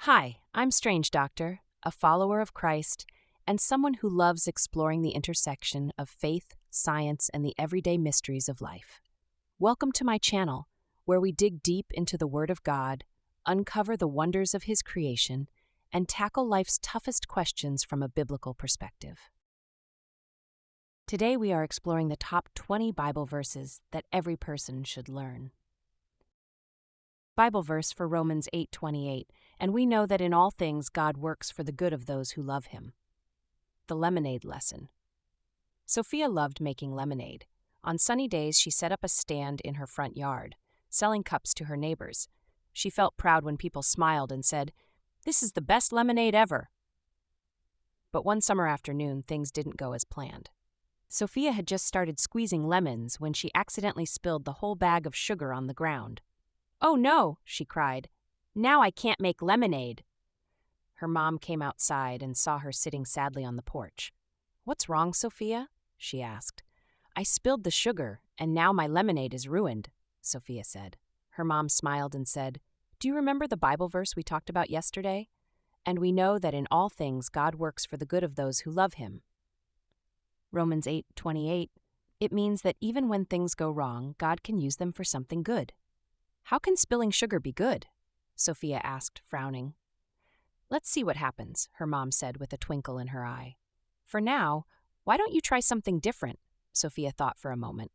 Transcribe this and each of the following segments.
Hi, I'm StrangeDr, a follower of Christ, and someone who loves exploring the intersection of faith, science, and the everyday mysteries of life. Welcome to my channel, where we dig deep into the Word of God, uncover the wonders of His creation, and tackle life's toughest questions from a biblical perspective. Today we are exploring the top 20 Bible verses that every person should learn. Bible verse for Romans 8:28, and we know that in all things God works for the good of those who love Him. The lemonade lesson. Sophia loved making lemonade. On sunny days, she set up a stand in her front yard, selling cups to her neighbors. She felt proud when people smiled and said, "This is the best lemonade ever." But one summer afternoon, things didn't go as planned. Sophia had just started squeezing lemons when she accidentally spilled the whole bag of sugar on the ground. "Oh no," she cried. "Now I can't make lemonade." Her mom came outside and saw her sitting sadly on the porch. "What's wrong, Sophia?" she asked. "I spilled the sugar, and now my lemonade is ruined," Sophia said. Her mom smiled and said, "Do you remember the Bible verse we talked about yesterday? And we know that in all things God works for the good of those who love Him." Romans 8:28, it means that even when things go wrong, God can use them for something good. "How can spilling sugar be good?" Sophia asked, frowning. "Let's see what happens," her mom said with a twinkle in her eye. "For now, why don't you try something different?" Sophia thought for a moment.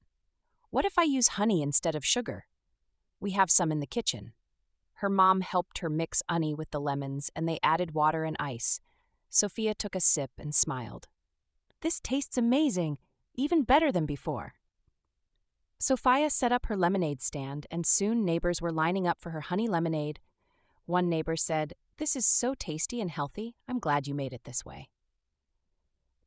"What if I use honey instead of sugar? We have some in the kitchen." Her mom helped her mix honey with the lemons, and they added water and ice. Sophia took a sip and smiled. "This tastes amazing, even better than before." Sophia set up her lemonade stand, and soon neighbors were lining up for her honey lemonade. One neighbor said, "This is so tasty and healthy. I'm glad you made it this way."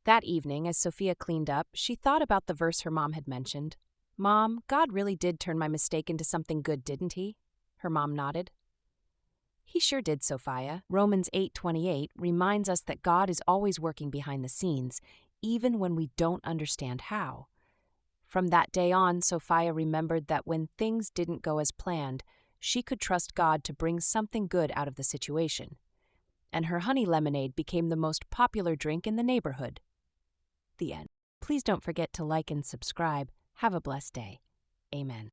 That evening, as Sophia cleaned up, she thought about the verse her mom had mentioned. "Mom, God really did turn my mistake into something good, didn't He?" Her mom nodded. "He sure did, Sophia." Romans 8:28 reminds us that God is always working behind the scenes, even when we don't understand how. From that day on, Sophia remembered that when things didn't go as planned, she could trust God to bring something good out of the situation. And her honey lemonade became the most popular drink in the neighborhood. The end. Please don't forget to like and subscribe. Have a blessed day. Amen.